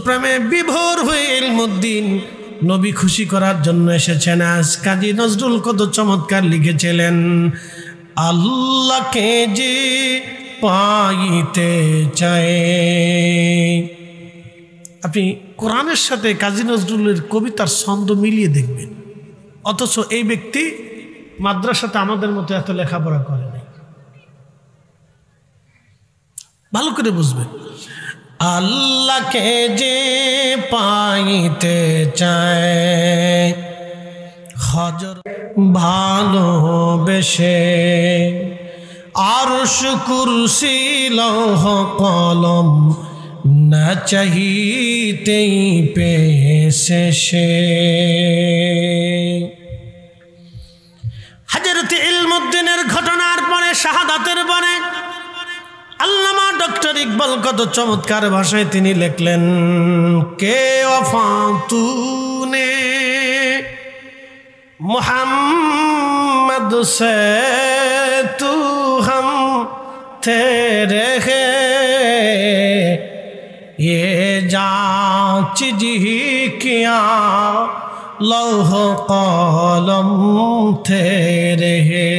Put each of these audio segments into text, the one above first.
প্রেমে বিভোর হয়ে ইলমুদ্দিন নবী খুশি করার জন্য এসেছেন। আজ কাজী নজরুল কত চমৎকার লিখেছিলেন, আল্লাহকে যে পাইতে চায়। আপনি কোরআনের সাথে কাজী নজরুলের কবিতার ছন্দ মিলিয়ে দেখবেন, অথচ এই ব্যক্তি মাদ্রাসাতে আমাদের মতো এত লেখাপড়া করে নাই। ভালো করে বুঝবেন, আল্লাহকে যে পাইতে চায় হজর ভালোবেসে, আরশ কুরসি লৌহ কলম না চাহিতেই পেয়েছে সে। হযরত ইলমুদ্দিনের ঘটনার পরে, শাহাদাতের পরে আল্লামা ডক্টর ইকবাল কত চমৎকার ভাষায় তিনি লিখলেন, কে ওফা তুনে মোহাম্মদ সে তু হম তেরে হে, ये जांच जी किया लौह कलम तेरे है।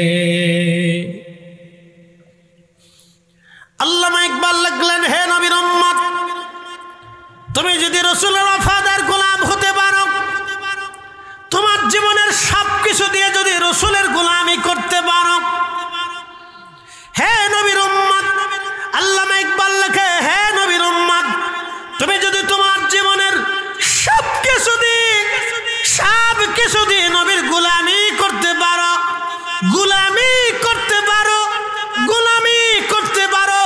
আল্লামা ইকবাল লিখলেন, হে নবীর উম্মত, তুমি যদি রাসূলের ওফাদার গোলাম হতে পারো, তোমার জীবনের সবকিছু দিয়ে যদি রাসূলের গোলামি করতে পারো, হে নবীর উম্মত, আল্লামা ইকবাল লেখে, হে নবীর উম্মত, তুমি যদি তোমার জীবনের সবকিছু দিয়ে নবীর গোলামি করতে পারো, গোলামি করতে পারো, গোলামি করতে পারো,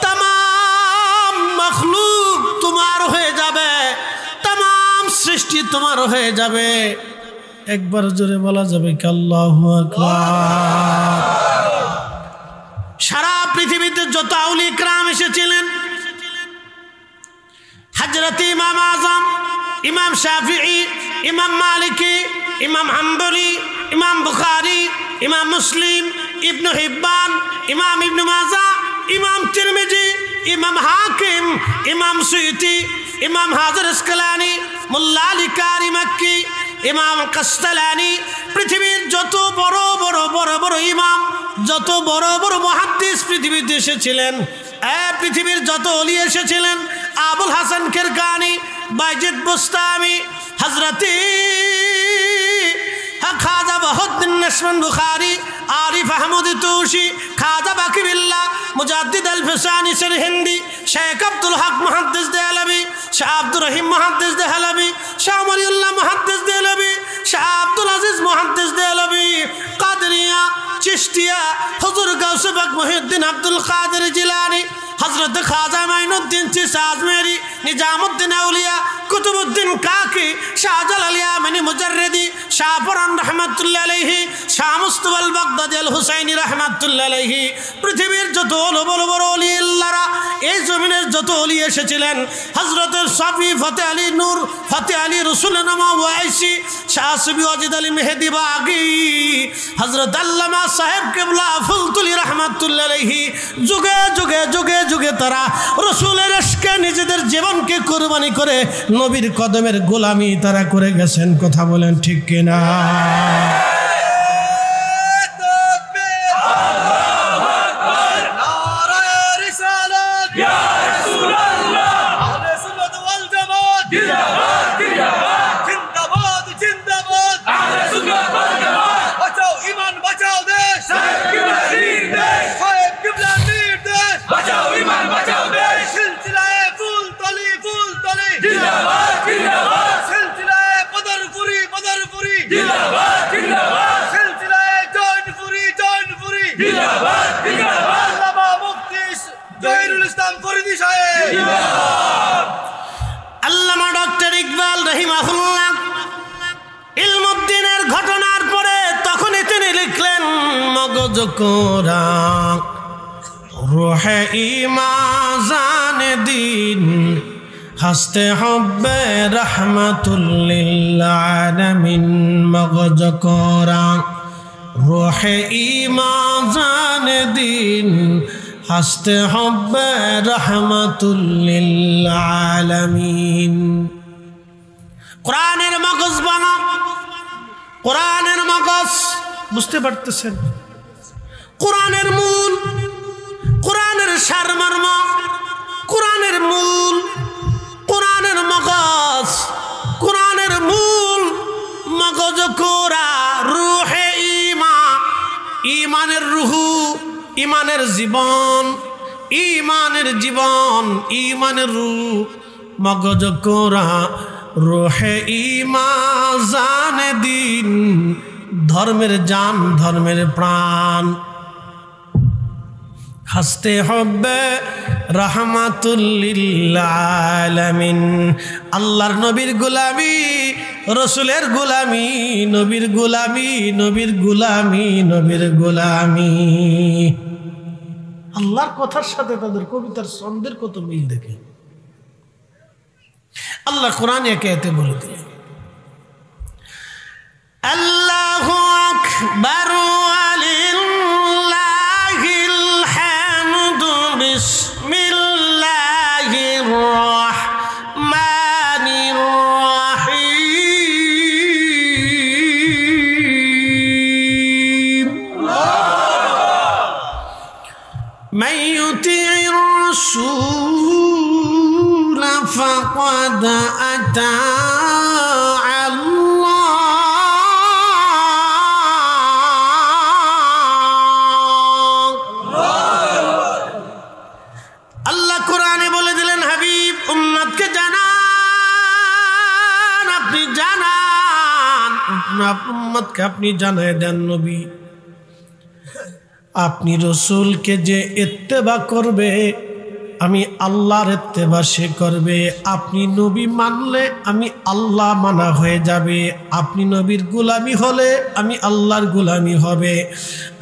तमाम মখলুক তোমার হয়ে যাবে, तमाम সৃষ্টি তোমার হয়ে যাবে। একবার জোরে বলা যাবে কি আল্লাহু আকবার। সারা পৃথিবীতে যত আউলিয়া কিরাম এসেছিলেন, হযরত ইমাম আযম, ইমাম শাফিঈ, ইমাম মালিকি, ইমাম হাম্বলি, ইমাম বুখারী, ইমাম মুসলিম, ইবনে হিব্বান, ইমাম ইবনে মাজাহ, ইমাম তিরমিজি, ইমাম হাকিম, ইমাম সুয়ুতি, ইমাম হাজার আসকালানি, মুল্লা আলী কারি মক্কি, ইমাম কাসতালানি, পৃথিবীর যত বড় বড় বড় বড় ইমাম, যত বড় বড় মুহাদ্দিস পৃথিবীতে এসেছিলেন, পৃথিবীর যত ওলি এসেছিলেন, আবুল হাসান কিরকানি, বাইজিদ বুস্তামি, হযরতি খাজা বাহাউদ্দিন নশবন্দ বুখারী, আরিফ আহমদ তুশি, খাজা বাকিবিল্লাহ, মুজাদ্দিদ আল ফিসানি সিরহিন্দি, শেখ আব্দুল হক মুহাদ্দিস দেহলভী, শাহ আব্দুর রহিম মুহাদ্দিস দেহলভী, শাহ ওয়ালিউল্লাহ মুহাদ্দিস দেহলভী, শাহ আব্দুল আজিজ মুহাদ্দিস দেহলভী, কাদরিয়া, চিশতিয়া, হুজুর গাউসে পাক মুহিউদ্দিন আব্দুল কাদের জিলানী, হযরত খাজা মাইনুদ্দিন চিশতি আজমেরি, নিজামুদ্দিন আউলিয়া, কুতুবুদ্দিন কাকি, শাহজালাল ইয়ামানি মুজাররিদি, শাহ ফরান রহমাতুল্লাহ আলাইহি, শাহ মুস্তাফা আল বাগদাদি আল হুসাইনি রহমাতুল্লাহ আলাইহি, পৃথিবীর যত বড় বড় ওলি আল্লাহরা, এই জমিনের যত ওলি এসেছিলেন, হযরত সাফি ফতে আলী নূর, ফতে আলী রসুল নামা ওয়াইসি, শাহ সুবি ওয়াজিদ আলী মেহেদি বাগি, হযরত আল্লামা সাহেব কিবলা ফুলতুলি রহমাতুল্লাহ আলাইহি, যুগে যুগে যুগে যুগে তারা রসুলের ইশকে নিজেদের জীবনকে কুরবানি করে নবীর কদমের গোলামি তারা করে গেছেন। কথা বলেন ঠিক কিনা? আল্লামা ডক্টর ইকবাল রাহিমাহুল্লাহ ইলমুদ্দিনের ঘটনার পরে তখনই তিনি লিখলেন, মগজ কোরা রুহে ইমাজান দিন হাসতে হব্বে রহমাতুল্লিল আলামিন, মগজ কোরা রুহে ইমাজান দিন হাসতে হবে রাহমাতুল লিল আলামিন। কোরআনের মগজ বানা, কোরআনের মগজ, বুঝতে পারতেছেন? কোরআনের মূল, কোরআনের সারমর্ম, কোরআনের মূল, কোরআনের মগজ, কোরআনের মূল মগজ কোরা, রুহে ঈমান, ঈমানের রুহু, ঈমানের জীবন, ঈমানের জীবন, ঈমানের রুহ, মগজ কোরা, রুহে ঈমান, জানে দিন, ধর্মের জান, ধর্মের প্রাণ। হাসতে হবে রাহমাতুল লিল আলামিন। আল্লাহর নবীর গোলামি, রসুলের গোলামি, নবীর গোলামি, নবীর গোলামি, নবীর গোলামি। আল্লাহর কথার সাথে তাদের কবিতার ছন্দের কত মিল দেখে আল্লাহ কোরআন একে এতে বলে দিলেন, আল্লাহু আকবার ওয়ালিল্লাহিল হামদু, বিসমিল্লাহির রাহমানির রাহিম। মান ইউতি'ir রাসূল ফাকাদ আতা উম্মতকে আপনি জানায় দেন নবী, আপনি রসুলকে যে ইত্তেবা করবে আমি আল্লাহর ইত্তেবা সে করবে। আপনি নবী মানলে আমি আল্লাহ মানা হয়ে যাবে। আপনি নবীর গোলামি হলে আমি আল্লাহর গোলামি হবে।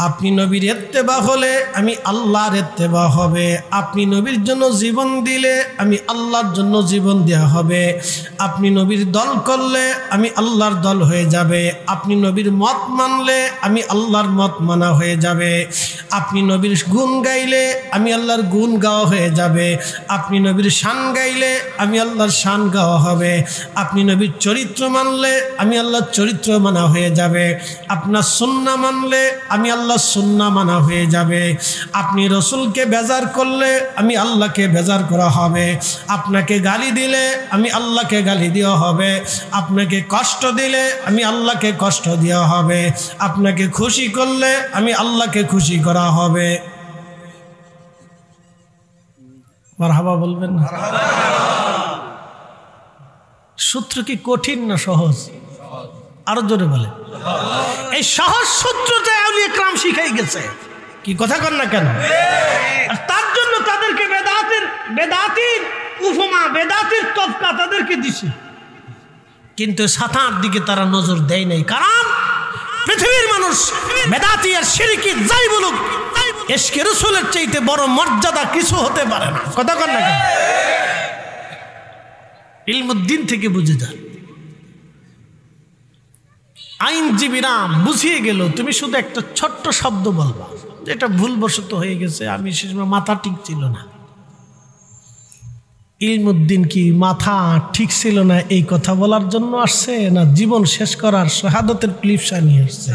আপনি নবীর ইত্তেবা হলে আমি আল্লাহর ইত্তেবা হবে। আপনি নবীর জন্য জীবন দিলে আমি আল্লাহর জন্য জীবন দেওয়া হবে। আপনি নবীর দল করলে আমি আল্লাহর দল হয়ে যাবে। আপনি নবীর মত মানলে আমি আল্লাহর মত মানা হয়ে যাবে। আপনি নবীর গুণ গাইলে আমি আল্লাহর গুণ গাওয়া হয়ে যাবে। আপনি নবীর শান গাইলে আমি আল্লাহর শান গাওয়া হবে। আপনি নবীর চরিত্র মানলে আমি আল্লাহর চরিত্র মানা হয়ে যাবে। আপনার সুন্নাহ মানলে আমি আল্লাহর সুন্নাহ মানা হয়ে যাবে। আপনি রসুলকে বেজার করলে আমি আল্লাহকে বেজার করা হবে। আপনাকে গালি দিলে আমি আল্লাহকে গালি দেওয়া হবে। আপনাকে কষ্ট দিলে আমি আল্লাহকে কষ্ট দেওয়া হবে। আপনাকে খুশি করলে আমি আল্লাহকে খুশি করা হবে। মারহাবা বলবেন না? সূত্র কি কঠিন না সহজ? আরো জোরে বলে। এই সহজ সূত্রটা আউলিয়া کرام শিখাই গেছে। কি কথা কর না কেন? আর তার জন্য তাদেরকে বেদাতির উপমা, বেদাতির তফকা তাদেরকে দিছে, কিন্তু সাতার দিকে তারা নজর দেয় নাই। কারণ পৃথিবীর মানুষ বেদাতি আর শিরকি যাই বলুক, ইশকে রাসূলের চাইতে বড় মর্যাদা কিছু হতে পারে না। কথা কর না কেন? ইলমুদ্দিন থেকে বুঝে যান। আইনজীবীরা বুঝিয়ে গেল, তুমি শুধু একটা ছোট্ট শব্দ বলবা যেটা ভুলবশত হয়ে গেছে, আমি সে সময় মাথা ঠিক ছিল না। ইলমুদ্দিন কি মাথা ঠিক ছিল না এই কথা বলার জন্য আসছে, না জীবন শেষ করার শাহাদাতের ক্লিপসা নিয়ে আসছে?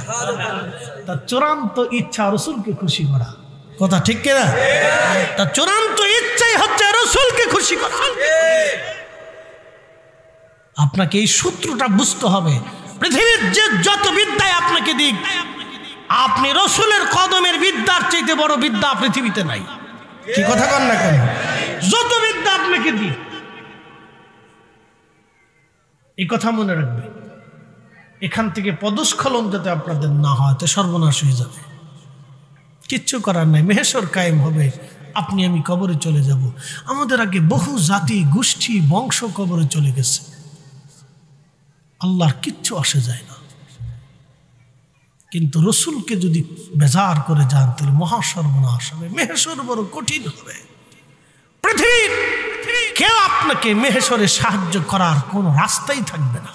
তার চূড়ান্ত ইচ্ছা রসুলকে খুশি করা। কথা ঠিক কিনা? তার চূড়ান্ত ইচ্ছাই হচ্ছে রসুলকে খুশি করা। আপনাকে এই সূত্রটা বুঝতে হবে। পৃথিবীর যে যত বিদ্যায় আপনাকে দিক, আপনি রসুলের কদমের বিদ্যার চাইতে বড় বিদ্যা পৃথিবীতে নাই। কি কথা কন না কেন? যত বিদ্যা আপনাকে দিক, এই কথা মনে রাখবে। এখান থেকে পদস্খলন যাতে আপনাদের না হয়, তো সর্বনাশ হয়ে যাবে। কিচ্ছু করার নাই, মেহেশর কায়েম হবে, আপনি আমি কবরে চলে যাব। আমাদের আগে বহু জাতি গোষ্ঠী বংশ কবরে চলে গেছে, আল্লাহর কিচ্ছু আসে যায় না। কিন্তু রসুলকে যদি বেজার করে যান তাহলে মহাসর্বনাশ হবে, মেহেশর বড় কঠিন হবে। পৃথিবীর কেউ আপনাকে মেহেশরে সাহায্য করার কোনো রাস্তাই থাকবে না।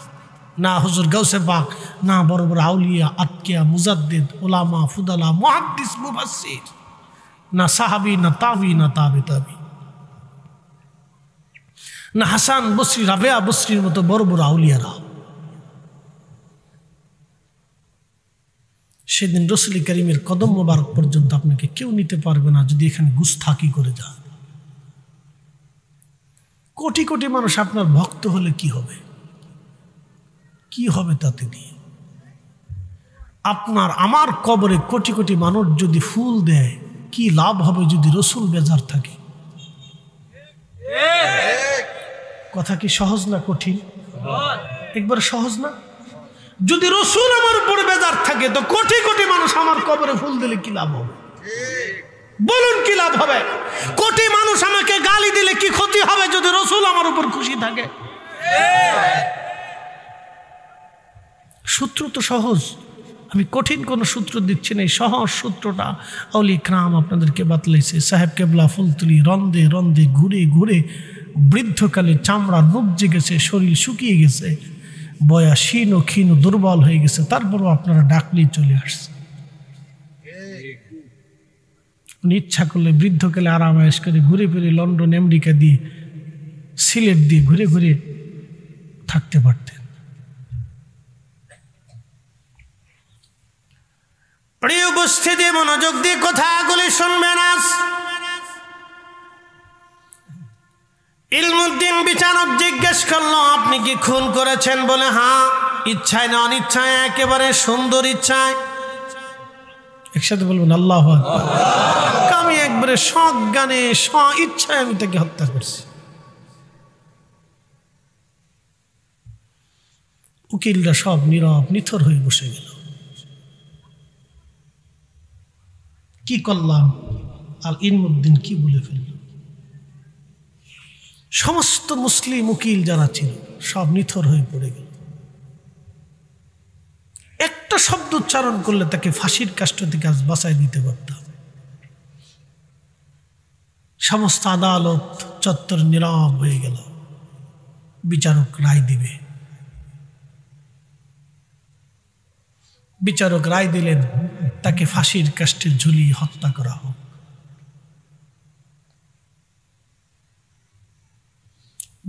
না হুজুর গাউসে পাক, না বড় বড় আউলিয়া, আতকিয়া, মুজাদ্দিদ, উলামা, ফুদালা, মুহাদ্দিস, মুফাসসির, না সাহাবি, না তাবি, না তাবে তাবি, না হাসান বসরি, রাবেয়া বসরির মতো বড় বড় আউলিয়ারা। সেদিন রসুল করিমের কদম মোবারক পর্যন্ত আপনাকে কেউ নিতে পারবে না যদি এখানে গুস্তাখি করে যান। কোটি কোটি মানুষ আপনার ভক্ত হলে কি হবে? কি হবে তাতে দিয়ে? আপনার আমার কবরে কোটি কোটি মানুষ যদি ফুল দেয়, কি লাভ হবে যদি রসুল বেজার থাকে? কথা কি সহজ না কঠিন? একবার সহজ না? যদি রসুল আমার উপরে বেজার থাকে তো কোটি কোটি মানুষ আমার কবরে ফুল দিলে কি লাভ হবে? বলুন কি লাভ হবে? কোটি মানুষ আমাকে গালি দিলে কি ক্ষতি হবে যদি রসুল আমার উপর খুশি থাকে? সূত্র তো সহজ, আমি কঠিন কোন সূত্র দিচ্ছি না। এই সহজ সূত্রটা আউলিয়া ইকরাম আপনাদেরকে বাতলাইছে। সাহেব কেবলা ফুলতুলি রন্দে রন্দে ঘুরে ঘুরে বৃদ্ধকালে চামড়া নবজে গেছে, শরীর শুকিয়ে গেছে, বয়া শীর্ণ ক্ষীণ দুর্বল হয়ে গেছে, তারপরও আপনারা ডাকলেই চলে আসছে। উনি ইচ্ছা করলে বৃদ্ধকালে আরামায়েশ করে ঘুরে ফিরে লন্ডন, আমেরিকা দিয়ে, সিলেট দিয়ে ঘুরে ঘুরে থাকতে পারতেন। প্রিয় উপস্থিতি, মনোযোগ দিয়ে কথাগুলি শুনবেন। আজ ইলমুদ্দিন বিচারক জিজ্ঞেস করলো, আপনি কি খুন করেছেন? বলে হ্যাঁ। ইচ্ছায় না অনিচ্ছায়? একেবারে সুন্দর ইচ্ছায়। একসাথে বলবেন আল্লাহু আকবার। আমি একবারে সজ্ঞানে ইচ্ছায় আমি তাকে হত্যা করছি। উকিলরা সব নীরব নিথর হয়ে বসে গেল। কি করলাম? আল ইলমুদ্দিন কি বলে ফেলল? সমস্ত মুসলিম উকিল যারা ছিল সব নিথর হয়ে পড়ে গেল। একটা শব্দ উচ্চারণ করলে তাকে ফাঁসির কাষ্ঠ থেকে আজ বাঁচাই দিতে পারতাম। সমস্ত আদালত চত্বর নীরব হয়ে গেল। বিচারক রায় দিবে। বিচারক রায় দিলেন তাকে ফাঁসির কাষ্ঠে ঝুলিয়ে হত্যা করা হোক।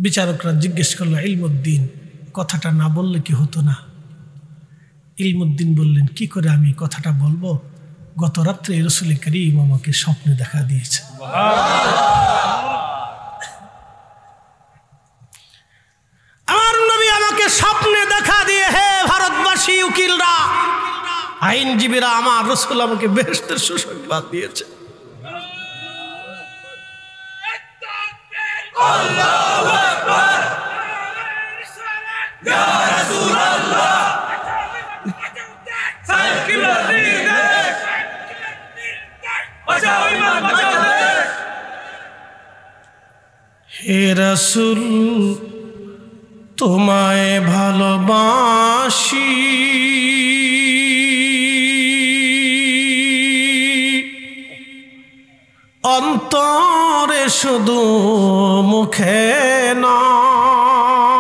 বিচারকরা জিজ্ঞেস করলো, ইলমুদ্দিন কথাটা না বললে কি হতো না? ইলমুদ্দিন বললেন, কি করে আমি কথাটা বলবো? গত রাত্রে রাসূল করিম আমাকে স্বপ্নে দেখা দিয়েছে। আমার নবী আমাকে স্বপ্নে দেখা দিয়ে, হে ভারতবাসী উকিলরা, আইনজীবীরা, আমার রাসূল আমাকে বেহেশতের সুসংবাদ দিয়েছে। আল্লাহু আকবার, ইয়া রাসূলুল্লাহ, হে রাসূল তোমায় ভালোবাসি, অন্তরে শুধু মুখে নয়,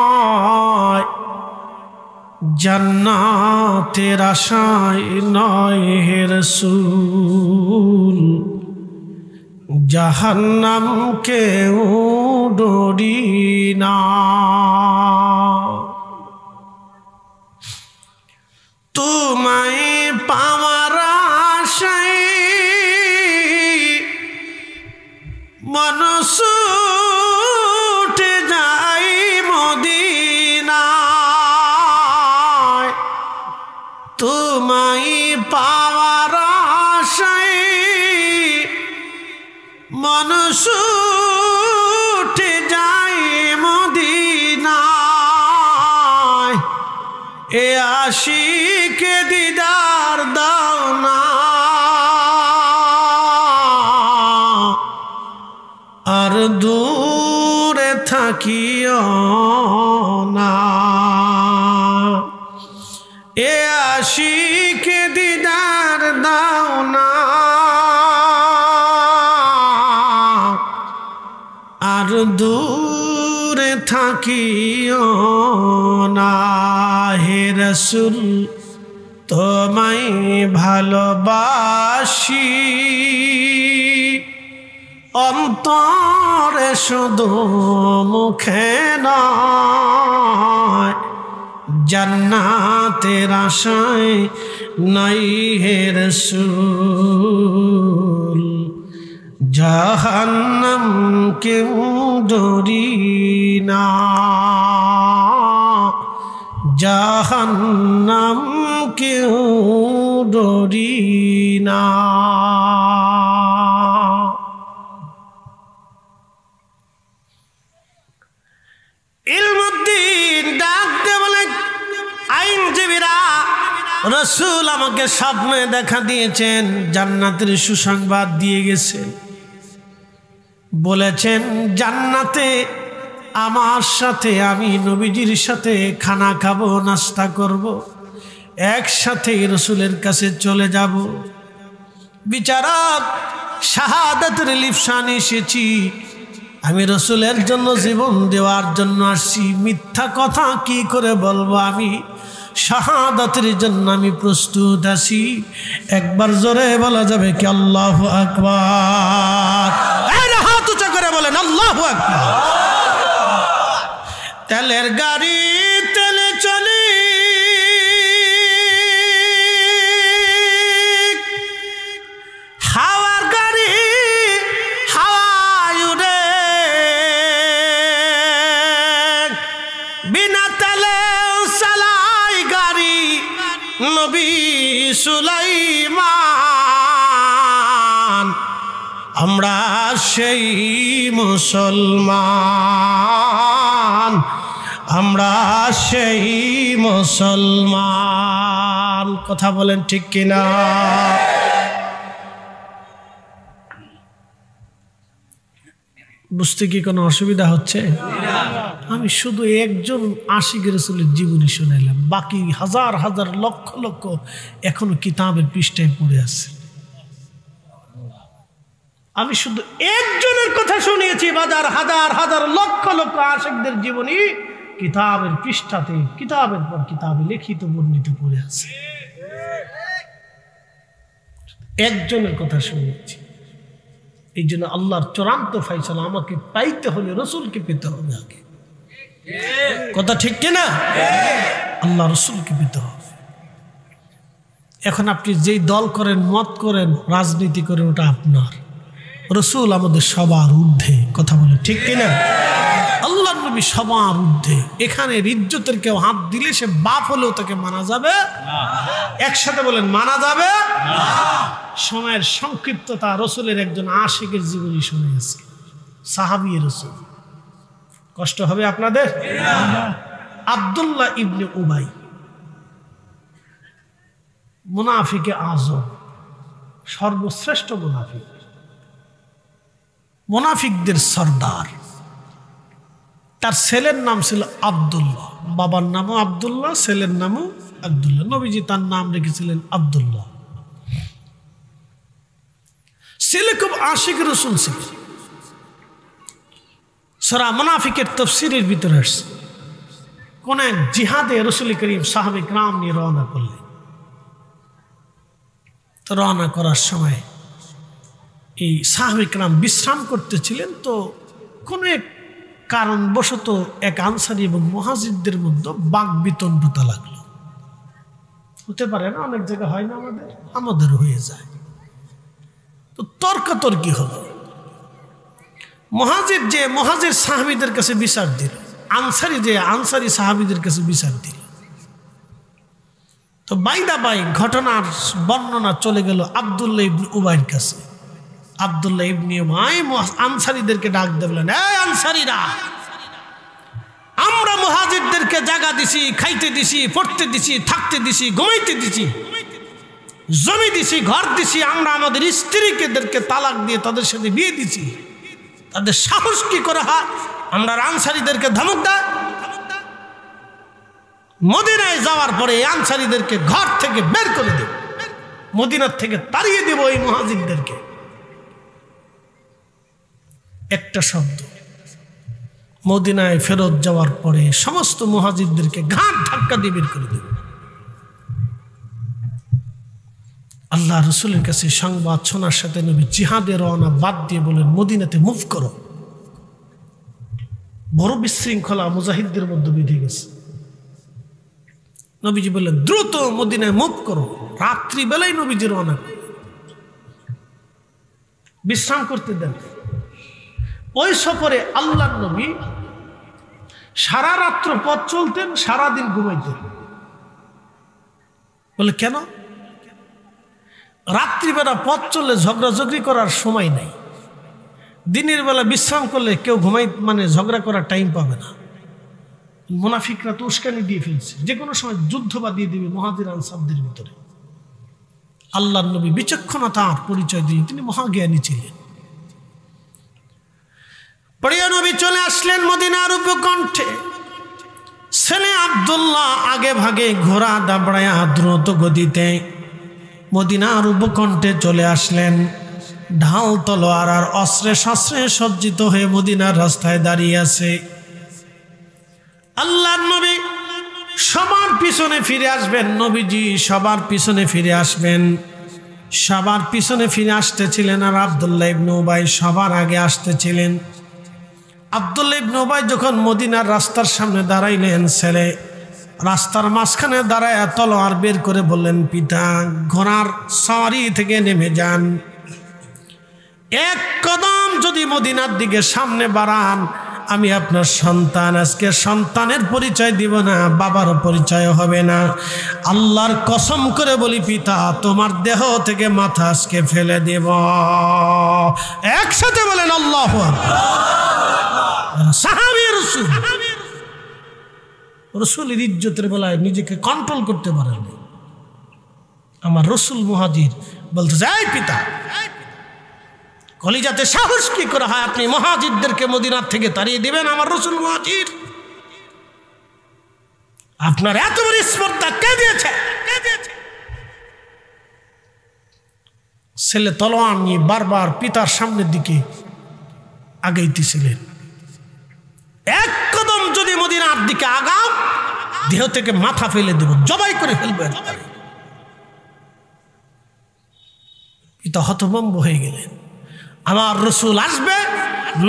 জান্নাতের আশায় নয় হে রাসূল, জাহান্নামকেও ডরি না। তোমায় পাওয়ার আশায় মনস উঠে যাই মদিনায়, তোমায় পাওয়ার আশায় মনস উঠে যাই মদিনায়, এ আশিকে দিদার দাও না, আর দূরে থাকিও না, এ আশিকে দিদার দাও না, আর দূরে থাকিও না। হে রাসূল তোমায় ভালোবাসি, অন্তরে শুধু মুখে নয়, জান্নাতের আশায় নাই হে রাসূল, জাহান্নাম কেউ ডরি না, জাহান্নাম কেউ ডরি না। ইলমুদ্দিন ডাক দিয়ে বলে, আইনজীবীরা, রাসূল আমাকে স্বপ্নে দেখা দিয়েছেন, জান্নাতের সুসংবাদ দিয়ে গেছেন, বলেছেন জান্নাতে আমার সাথে, আমি নবীজির সাথে খানা খাবো, নাস্তা করব, একসাথে রাসূলের কাছে চলে যাব। বিচারক, শাহাদাতের লিফসান এসেছি, আমি রাসূলের জন্য জীবন দেওয়ার জন্য আসছি, মিথ্যা কথা কি করে বলবো, আমি শাহাদাতের জন্য আমি প্রস্তুত আছি। একবার জোরে বলা যাবে কি আল্লাহু আকবার? হাত উঁচা করে বলেন আল্লাহু আকবার। তেলের গাড়ি তেলে চলি, হাওয়ার গাড়ি হাওয়ায় উড়ে, বিনা তেলে চালাই গাড়ি নবী সুলাইমান। আমরা সেই মুসলমান, আমরা সেই মুসলমান। কথা বলেন ঠিক কিনা? বুঝতে কি কোনো অসুবিধা হচ্ছে? আমি শুধু একজন আশিক রাসূলের জীবনী শুনাইলাম, বাকি হাজার হাজার লক্ষ লক্ষ এখনো কিতাবের পৃষ্ঠায় পড়ে আছে। আমি শুধু একজনের কথা শুনিয়েছি, বাজার হাজার হাজার লক্ষ লক্ষ আশিকদের জীবনী কিতাবের পৃষ্ঠাতে কিতাবের পর কিতাবে লিখিত বর্ণিত পড়ে আছে। একজনের কথা শুনিয়েছি। এই জন্য আল্লাহর চূড়ান্ত ফয়সালা, আমাকে পাইতে হলে রাসূলকে পেতে হবে আগে। কথা ঠিক কিনা? আল্লাহ রাসূলকে পেতে হবে। এখন আপনি যেই দল করেন, মত করেন, রাজনীতি করেন, ওটা আপনার। রাসূল আমাদের সবার ঊর্ধ্বে। কথা বলে ঠিক কিনা? আল্লাহর নবী সবার ঊর্ধ্বে। এখানে ইজ্জতের কেউ হাত দিলে সে বাপ হলেও তাকে মানা যাবে না। একসাথে বলেন মানা যাবে না। সময়ের সংক্ষিপ্ততা, রাসূলের একজন আশিকের জীবনী শুনে গেছে, সাহাবী রাসূল। কষ্ট হবে আপনাদের? আব্দুল্লাহ ইবনে উবাই, মুনাফিকে আযম, সর্বশ্রেষ্ঠ মুনাফিক, মুনাফিকদের সর্দার। তার ছেলের নাম ছিল আব্দুল্লাহ, বাবার নামও আব্দুল্লাহ, ছেলের নামও আব্দুল্লাহ। নবীজি তার নাম রেখেছিলেন আব্দুল্লাহ। ছেলে খুব আশিক রাসূল ছিল। সূরা মুনাফিকের তাফসীরের ভিতরে আসছে, কোন এক জিহাদে রাসূল করিম সাহাবে کرام নিয়ে রওনা করলেন। তো রওনা করার সময় এই সাহাবে کرام বিশ্রাম করতেছিলেন। তো কোন এক কারণবশত এক আনসারী এবং মুহাজিরদের মধ্যে বাকবিতণ্ডতা লাগলো। হতে পারে না, অনেক জায়গায় হয় না, আমাদের হয়ে যায়। তো তর্কাতর্কি হলো। মুহাজির সাহাবীদের কাছে বিচার দিল, আনসারী সাহাবীদের কাছে বিচার দিল। তো বাইদা বাই ঘটনার বর্ণনা চলে গেল আব্দুল্লাহ ইবনে উবাইর কাছে। আব্দুল্লাহ ইবনে উবাই আনসারীদেরকে ডাক দিয়ে বললেন, এই আনসারীরা, আমরা মুহাজিরদেরকে জায়গা দিছি, খাইতে দিছি, পড়তে দিছি, থাকতে দিছি, ঘুমাইতে দিছি, জমি দিছি, ঘর দিছি, আমরা আমাদের স্ত্রীদেরকে তালাক দিয়ে তাদের সাথে বিয়ে দিছি। তাদের সাহস কি করে হয় আমরা আনসারীদেরকে ধমক দেয়? মদিনায় যাওয়ার পরে এই আনসারীদেরকে ঘর থেকে বের করে দেব, মদিনার থেকে তাড়িয়ে দেব এই মুহাজিরদেরকে। একটা শব্দ, মদিনায় ফেরত যাওয়ার পরে সমস্ত মুহাজিরদেরকে ঘাট ধাক্কা দিয়ে বের করে দেব। আল্লাহ রসুলের কাছে সংবাদ শোনার সাথে নবী জিহাদে রওনা বাদ দিয়ে বলেন মদিনাতে মুভ করো। বড় বিশৃঙ্খলা মুজাহিদদের মধ্যে বেঁধে গেছে। নবীজি বললেন দ্রুত মদিনায় মুভ করো। রাত্রিবেলায় নবীজি রওনা বিশ্রাম করতে দেন। ওই সফরে আল্লাহর নবী সারা রাত্র পথ চলতেন, সারাদিন ঘুমাইতেন। বলে কেন? রাত্রিবেলা পথ চললে ঝগড়াঝগড়ি করার সময় নাই, দিনের বেলা বিশ্রাম করলে কেউ ঝগড়া করার টাইম পাবে না। মুনাফিকরা তো উস্কানি দিয়ে ফেলছে, যে কোনো সময় যুদ্ধ বাঁধিয়ে দিবে মুহাজির আনসারদের ভিতরে। আল্লাহর নবী বিচক্ষণতার পরিচয় দিলেন, তিনি মহাজ্ঞানী ছিলেন। প্রিয় নবী চলে আসলেন মদিনার উপকণ্ঠে। ছেলে আব্দুল্লাহ আগে ভাগে ঘোড়া দাবড়ায়া দ্রুত গতিতে মদিনার উপকণ্ঠে চলে আসলেন। ঢাল তলোয়ার আর অস্ত্রে শস্ত্রে সজ্জিত হয়ে মদিনার রাস্তায় দাঁড়িয়ে আছে। আল্লাহর নবী সবার পিছনে ফিরে আসবেন। নবীজি সবার পিছনে ফিরে আসবেন। সবার পিছনে ফিরে আসতেছিলেন, আর আব্দুল্লাহ ইবনে উবাই সবার আগে আসতেছিলেন। আব্দুল্লাহ ইবনে উবাই যখন মদিনার রাস্তার সামনে দাঁড়াইলেন, ছেলে রাস্তার মাঝখানে দাঁড়ায় তলোয়ার বের করে বললেন, পিতা ঘোড়ার সওয়ারি থেকে নেমে যান। এক কদম যদি মদিনার দিকে সামনে বাড়ান, আমি আপনার সন্তান। আজকে সন্তানের পরিচয় দিব না, বাবার পরিচয় হবে না। আল্লাহর কসম করে বলি পিতা, তোমার দেহ থেকে মাথা আজকে ফেলে দেব। একসাথে বলেন আল্লাহু আকবার। সাহাবী রাসূল, রসুলের ইজ্জতের বেলায় নিজেকে কন্ট্রোল করতে পারেন। আমার রসুল মুহাজির বলতে যাই, পিতা কলিজাতে সাহস কি করে হয় আপনি মুহাজিরদেরকে মদিনার থেকে তাড়িয়ে দিবেন? আমার রসুল মুহাজির, আপনার এত বড় স্পর্ধা কে দিয়েছে? ছেলে তলোয়ার নিয়ে বারবার পিতার সামনের দিকে আগাইতেছিলেন। এক কদম যদি মদিনার দিকে আগাও, দেহ থেকে মাথা ফেলে দেব, জবাই করে ফেলবেন। পিতা হতভম্ব হয়ে গেলেন। আমার রসুল আসবে,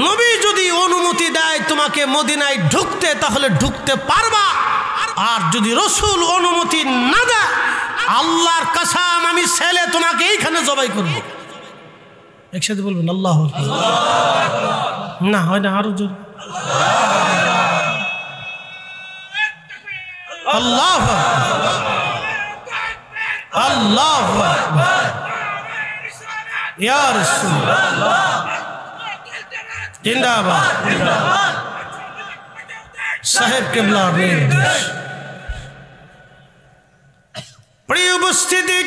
নবী যদি অনুমতি দেয় তোমাকে মদিনায় ঢুকতে, তাহলে ঢুকতে পারবা। আর যদি রসুল অনুমতি না দেয়, আল্লাহর কসম আমি ছেলে তোমাকে এইখানে জবাই করব। একসাথে বলবেন আল্লাহু আকবার। না হয় না, আরো জোর আল্লাহু আকবার, আল্লাহু আকবার, ইয়া রাসূলুল্লাহ জিন্দাবাদ। সাহেব কিবলা নির্দেশ। প্রিয় উপস্থিতি,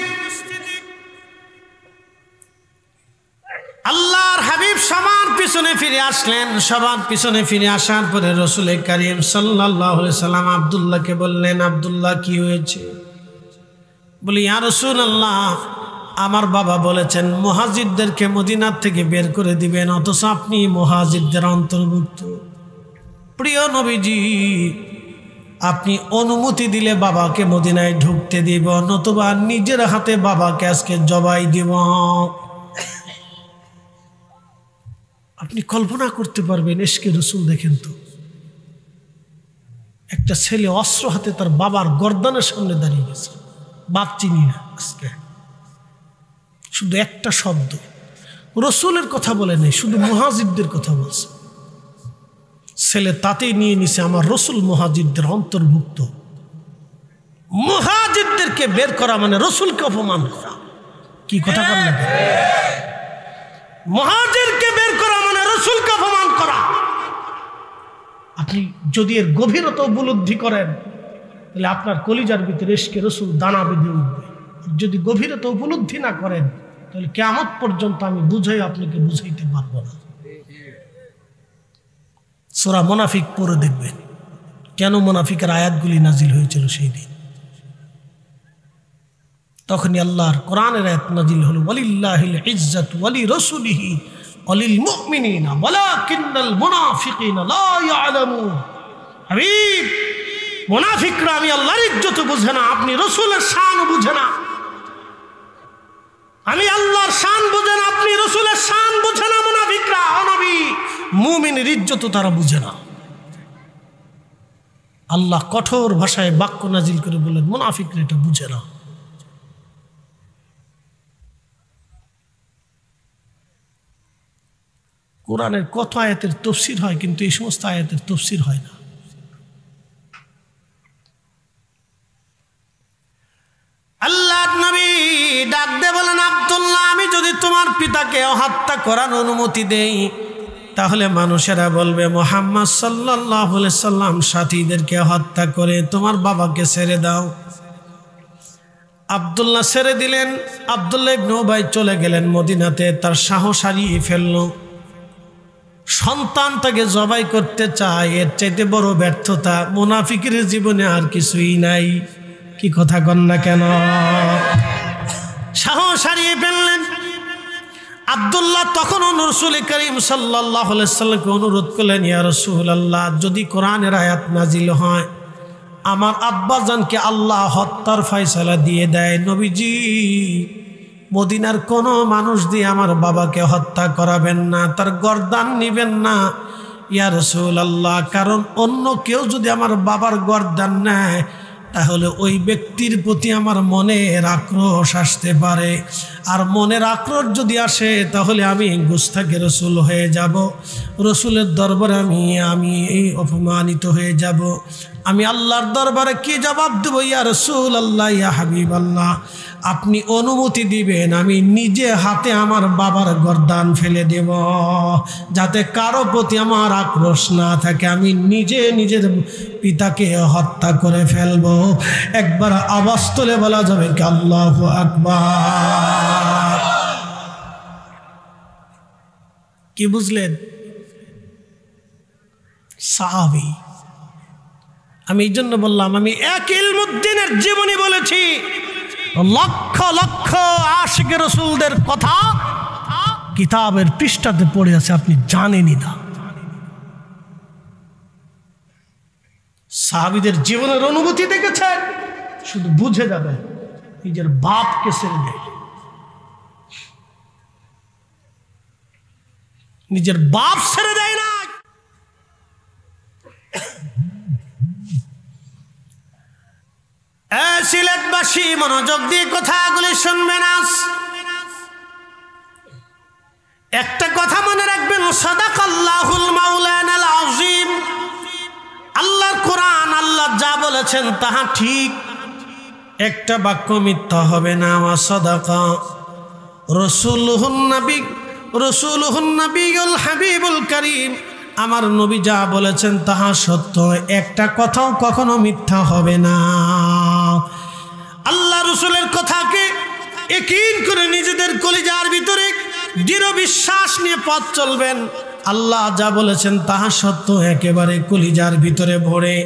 আল্লাহর হাবিব সবার পিছনে ফিরে আসলেন। সবার পিছনে ফিরে আসার পরে রাসূল কারীম সাল্লাল্লাহু আলাইহি সাল্লাম আব্দুল্লাহকে বললেন, আব্দুল্লাহ কি হয়েছে? বলি, ইয়া রাসূলুল্লাহ, আমার বাবা বলেছেন মুহাজিরদেরকে মদিনার থেকে বের করে দিবেন, অথচ আপনি মুহাজিরদের অন্তর্ভুক্ত। প্রিয় নবীজি, আপনি অনুমতি দিলে বাবাকে মদিনায় ঢুকতে দিব, নতুবা নিজের হাতে বাবাকে আজকে জবাই দিব। আপনি কল্পনা করতে পারবেন ইশকে রাসূল। দেখেন তো, একটা ছেলে অস্ত্র হাতে তার বাবার গর্দানের সামনে দাঁড়িয়ে গেছে। বাপ চিনি না, আজকে শুধু একটা শব্দ রসুলের কথা বলে নেই, শুধু মুহাজিরদের কথা বলছে। ছেলে তাতেই নিয়ে নিছে আমার রসুল মুহাজিরদের অন্তর্ভুক্ত। মুহাজিরদেরকে বের করা মানে রসুলকে অপমান করা। কি কথা বল না? মুহাজিরকে বের করা মানে রসুলকে অপমান করা। আপনি যদি এর গভীরতা উপলব্ধি করেন, তাহলে আপনার কলিজার ভিতরে ইশকে রাসূল দানা বেঁধে উঠবে। যদি গভীরতা উপলব্ধি না করেন, তাহলে কিয়ামত পর্যন্ত আমি বুঝাই আপনাকে বুঝাইতে পারবো না। সূরা মুনাফিক পড়ে দেখবেন কেন মুনাফিকের আয়াতগুলি নাজিল হয়েছিল সেই দিন। তখনই আল্লাহর কোরআনের আয়াত নাজিল হলো, ওয়ালিল্লাহিল ইজ্জাতু ওয়ালি রাসূলিহি ওয়ালিল মুমিনিনা ওয়ালাকিন্নাল মুনাফিকিনা লা ইয়ালামুন। হাবিব, মুনাফিকরা আমি আল্লাহর ইজ্জত বুঝে না, আপনি রাসূলের শান বুঝে না। আমি আল্লাহর শান বুঝে না, আপনি রসুলের শান বুঝে না। মুনাফিকরা অনবী মুমিনের ইজ্জত তারা বুঝে না। আল্লাহ কঠোর ভাষায় বাক্য নাজিল করে বলেন মুনাফিকরা এটা বুঝে না। কোরআনের কত আয়াতের তাফসীর হয়, কিন্তু এই সমস্ত আয়াতের তাফসীর হয় না। আল্লাহর নবী ডাক দিয়ে বলেন, আব্দুল্লাহ, আমি যদি তোমার পিতাকে হত্যা করার অনুমতি দেই তাহলে মানুষেরা বলবে মুহাম্মদ সাল্লাল্লাহু আলাইহি সাল্লাম সাথীদেরকে হত্যা করে তোমার বাবাকে ছেড়ে দাও। আব্দুল্লাহ ছেড়ে দিলেন। আব্দুল্লাহ ইবনে উবাই চলে গেলেন মদিনাতে। তার সাহস হারিয়ে ফেলল। সন্তান তাকে জবাই করতে চায়, এর চাইতে বড় ব্যর্থতা মুনাফিকের জীবনে আর কিছুই নাই। কি কথা কন না কেন? সাহস হারিয়ে ফেললেন। আব্দুল্লাহ তখন রাসূল করিম সাল্লাল্লাহু আলাইহি সাল্লামকে অনুরোধ করলেন, ইয়া রাসূলুল্লাহ, যদি কোরআনের আয়াত নাজিল হয়, আমার আব্বাজানকে আল্লাহ হত্যার ফয়সালা দিয়ে দেয়, নবীজি মদিনার কোনো মানুষ দিয়ে আমার বাবাকে হত্যা করাবেন না, তার গর্দান নিবেন না ইয়া রাসূলুল্লাহ। কারণ অন্য কেউ যদি আমার বাবার গর্দান নেয় তাহলে ওই ব্যক্তির প্রতি আমার মনের আক্রোশ আসতে পারে, আর মনের আক্রোশ যদি আসে তাহলে আমি গুস্তাখে রসুল হয়ে যাব, রসুলের দরবারে আমি অপমানিত হয়ে যাব। আমি আল্লাহর দরবারে কি জবাব দেব? ইয়া রাসূলুল্লাহ, ইয়া হাবিবাল্লাহ, আপনি অনুমতি দিবেন আমি নিজে হাতে আমার বাবার গর্দান ফেলে দেব, যাতে কারো প্রতি আমার আক্রোশ না থাকে। আমি নিজে নিজের পিতাকে হত্যা করে ফেলব। একবার আওয়াজ তুলে বলা যাবে কি আল্লাহু আকবার? কি বুঝলেন? সাহাবী। আমি এই জন্য বললাম, আমি এক ইলমুদ্দিনের জীবনী বলেছি, লক্ষ লক্ষ আশিক রাসূলদের কথা কিতাবের পৃষ্ঠাতে পড়ে আছে, আপনি জানেনই না। সাহাবীদের জীবনের অনুভূতি দেখেছেন, শুধু বুঝে যাবে নিজের বাপকে ছেড়ে দেয়, নিজের বাপ ছেড়ে দেয় না। সিলেটবাসী মনোযোগ দিয়ে কথাগুলি শুনবেন। আজ একটা কথা মনে রাখবেন, সাদাকাল্লাহুল মাওলানাল আযীম। আল্লাহর কোরআন, আল্লাহ যা বলেছেন তাহা ঠিক, একটা বাক্য মিথ্যা হবে না। ওয়া সাদাকা রাসূলুহুন নবিয়ুল হাবিবুল কারীম। আমার নবী যা বলেছেন তাহা সত্য, একটা কথাও কখনো মিথ্যা হবে না। আল্লাহ রসুলের কথাকে ইয়াকিন করে নিজেদের কলিজার ভিতরে দৃঢ় বিশ্বাস নিয়ে পথ চলবেন। আল্লাহ যা বলেছেন তাহা সত্য, একেবারে কলিজার ভিতরে ভরে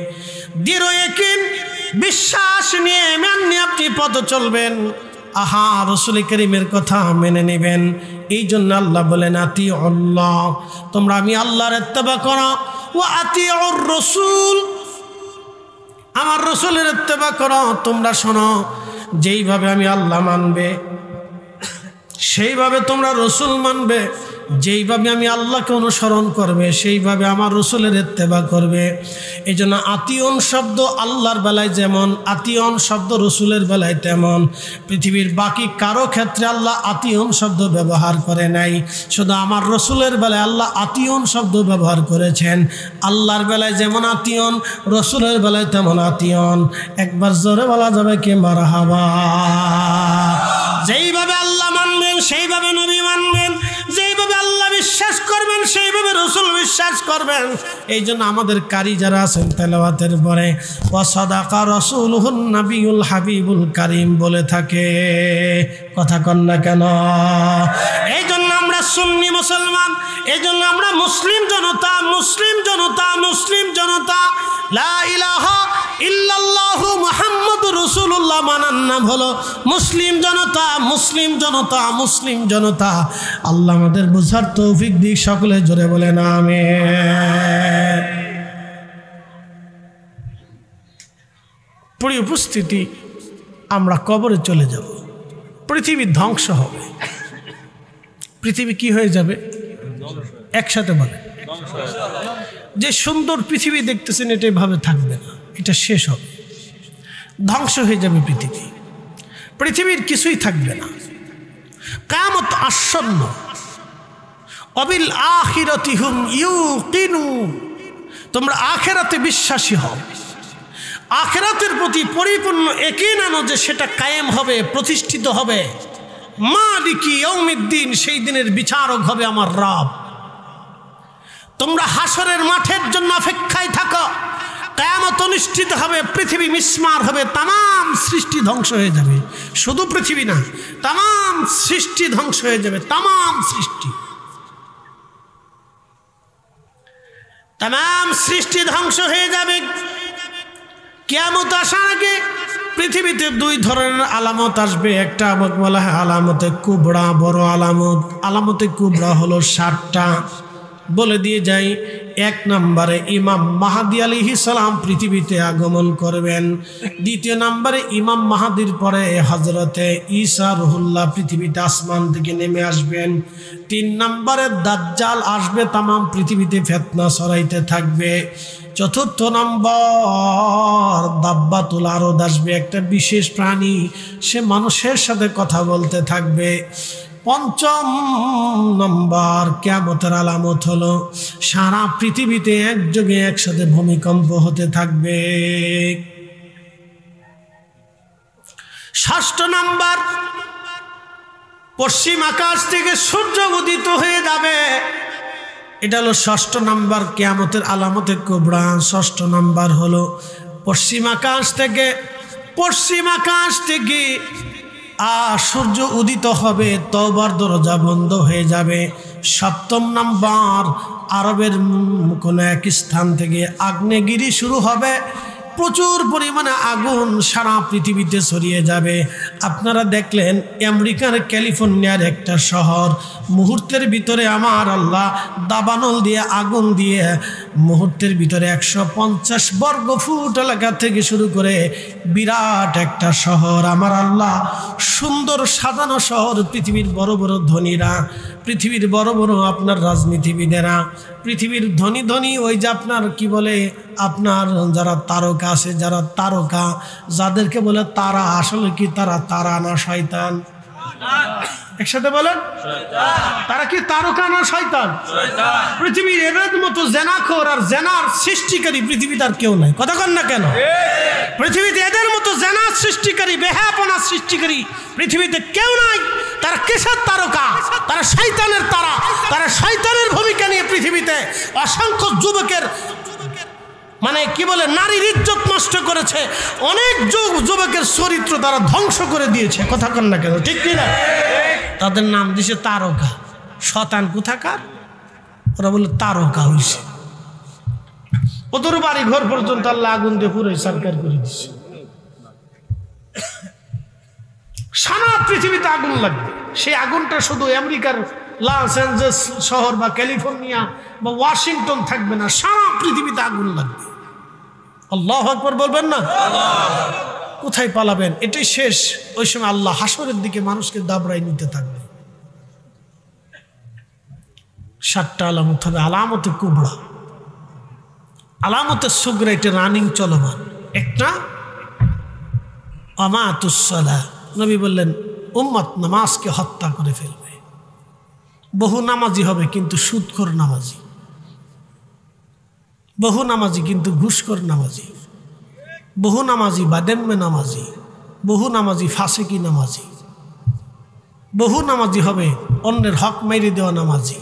দৃঢ় ইয়াকিন বিশ্বাস নিয়ে আপনি পথ চলবেন। আহা, রাসূল করিমের কথা মেনে নেবেন। এই জন্য আল্লাহ বলেন, আতিউল্লাহ, তোমরা আমি আল্লাহর ইত্তেবা করো, ওয়া আতিউর রাসূল, আমার রাসূলের ইত্তেবা করো। তোমরা শোনো, যেইভাবে আমি আল্লাহ মানবে সেইভাবে তোমরা রাসূল মানবে, যেইভাবে আমি আল্লাহকে অনুসরণ করবে সেইভাবে আমার রাসূলের ইত্তেবা করবে। এই জন্য আতিউন শব্দ আল্লাহর বেলায় যেমন, আতিউন শব্দ রাসূলের বেলায় তেমন। পৃথিবীর বাকি কারো ক্ষেত্রে আল্লাহ আতিউন শব্দ ব্যবহার করে নাই, শুধু আমার রাসূলের বেলায় আল্লাহ আতিউন শব্দ ব্যবহার করেছেন। আল্লাহর বেলায় যেমন আতিউন, রাসূলের বেলায় তেমন আতিউন। একবার জোরে বলা যাবে কি মারহাবা? যেইভাবে আল্লাহ মানবেন সেইভাবে নবী মানবেন, যেইভাবে আল্লাহ বিশ্বাস করবেন সেইভাবে রাসূল বিশ্বাস করবেন। এই জন্য আমাদের কারি যারা আছেন তেলাওয়াতের পরে ওয়া সাদাকা রাসূলুহুন নবিয়ুল হাবিবুল কারীম বলে থাকে, কথা কন না কেন? এই জন্য আমরা সুন্নি মুসলমান, এই জন্য আমরা মুসলিম জনতা, মুসলিম জনতা, মুসলিম জনতা। লা ইলাহা ইল্লাল্লাহু মুহাম্মাদুর রাসূলুল্লাহ মানার নাম হলো মুসলিম জনতা, মুসলিম জনতা, মুসলিম জনতা। আল্লাহ আমাদের বুঝার তৌফিক দিক। সকলে জোরে বলেন আমিন। প্রিয় উপস্থিতি, আমরা কবরে চলে যাব। পৃথিবী ধ্বংস হবে। পৃথিবী কি হয়ে যাবে? একসাথে বলে, যে সুন্দর পৃথিবী দেখতেছেন এটা এভাবে থাকবে না, এটা শেষ হবে, ধ্বংস হয়ে যাবে পৃথিবী। পৃথিবীর কিছুই থাকবে না। কিয়ামত আসন্ন। অবিল আখিরাতি হুম ইউকিনুন, তোমরা আখিরাতে বিশ্বাসী হও, আখিরাতের প্রতি পরিপূর্ণ ইয়াকিন আনো যে সেটা কায়েম হবে, প্রতিষ্ঠিত হবে। মালিকি ইয়াউমিদ্দিন, সেই দিনের বিচারক হবে আমার রব। তোমরা হাসরের মাঠের জন্য অপেক্ষায় থাকো। কিয়ামত অনুষ্ঠিত হবে, পৃথিবী মিসমার হবে, তাম সৃষ্টি ধ্বংস হয়ে যাবে। শুধু পৃথিবী না, তাম সৃষ্টি ধ্বংস হয়ে যাবে, তাম সৃষ্টি, তাম সৃষ্টি ধ্বংস হয়ে যাবে। কিয়ামত আসার আগে পৃথিবীতে দুই ধরনের আলামত আসবে। একটা বলা হয় আলামতে কুবরা, বড় আলামত। আলামতে কুবরা হলো 60টা, বলে দিয়ে যাই। 1 নম্বরে ইমাম মাহদী আলাইহিস সালাম পৃথিবীতে আগমন করবেন। 2 নম্বরে ইমাম মাহদীর পরে হযরতে ঈসা রুহুল্লাহ পৃথিবীতে আসমান থেকে নেমে আসবেন। 3 নম্বরে দাজ্জাল আসবে, তাম পৃথিবীতে ফিতনা ছড়াইতে থাকবে। 4 নম্বর দাব্বাতুল আরদ আসবে, একটা বিশেষ প্রাণী, সে মানুষের সাথে কথা বলতে থাকবে। 5 নম্বর কিয়ামতের আলামত হলো সারা পৃথিবীতে একযোগে একসাথে ভূমিকম্প হতে থাকবে। 6 নম্বর পশ্চিম আকাশ থেকে সূর্য উদিত হয়ে যাবে। এটা হলো 6 নম্বর কিয়ামতের আলামতে কুবরা। 6 নম্বর হলো পশ্চিম আকাশ থেকে সূর্য উদিত হবে, তওবার দরজা বন্ধ হয়ে যাবে। 7 নম্বর আরবের কোন এক স্থান থেকে আগ্নেয়গিরি শুরু হবে, প্রচুর পরিমাণে আগুন সারা পৃথিবীতে ছড়িয়ে যাবে। আপনারা দেখলেন আমেরিকার ক্যালিফোর্নিয়ার একটা শহর, মুহূর্তের ভিতরে আমার আল্লাহ দাবানল দিয়ে আগুন দিয়ে মুহূর্তের ভিতরে 150 বর্গ ফুট এলাকা থেকে শুরু করে বিরাট একটা শহর আমার আল্লাহ, সুন্দর সাজানো শহর। পৃথিবীর বড় বড় ধনীরা, পৃথিবীর বড় বড় আপনার রাজনীতিবিদেরা, পৃথিবীর ধনী ধনী ওই যে আপনার কি বলে আপনার যারা তারকা আছে, যারা তারকা যাদেরকে বলে তারা, আসলে কি তারা তারা না শয়তান? একসাথে বলেন, তারা কি তারকা না শয়তান? পৃথিবীর এদের মতো জেনাখোর আর জেনার সৃষ্টিকারী পৃথিবীতে আর কেউ নাই। কথা কন না কেন? পৃথিবীতে এদের মতো জেনার সৃষ্টিকারী, বেহায়াপনা সৃষ্টিকারী পৃথিবীতে কেউ নাই। তারা কিসের তারকা? তারা শয়তানের তারা। তারা শয়তানের ভূমিকা নিয়ে পৃথিবীতে অসংখ্য যুবকের মানে কি বলে নারীর ইজ্জত নষ্ট করেছে, অনেক যুবকের চরিত্র তারা ধ্বংস করে দিয়েছে। কথা কন না কেন? ঠিক কিনা? তাদের নাম দিছে তারকা। শয়তান কোথাকার, ওরা বলে তারকা হইছে। ওদের বাড়ি ঘর পর্যন্ত আল্লাহ আগুন দিয়ে পুরো সরকার করে দিচ্ছে। সারা পৃথিবীতে আগুন লাগবে। সেই আগুনটা শুধু আমেরিকার লস অ্যাঞ্জেলস শহর বা ক্যালিফোর্নিয়া বা ওয়াশিংটন থাকবে না, সারা পৃথিবীতে আগুন লাগবে। আল্লাহু আকবার বলবেন না? কোথায় পালাবেন? এটাই শেষ। ওই সময় আল্লাহ হাসরের দিকে মানুষকে দাবড়াই নিতে থাকবে। 7টা আলামত হবে। আলামতে কুবরা, আলামতে সুগরা, এটা রানিং চলমান। একটা আমাতুস সালাহ, নবী বললেন উম্মত নামাজকে হত্যা করে ফেলবে। বহু নামাজি হবে কিন্তু সুদখোর নামাজি, বহু নামাজি কিন্তু ঘুষখোর নামাজি, বহু নামাজি বাদেম্মে নামাজি, বহু নামাজি ফাসিকি নামাজি, বহু নামাজি হবে অন্যের হক মেরে দেওয়া নামাজি।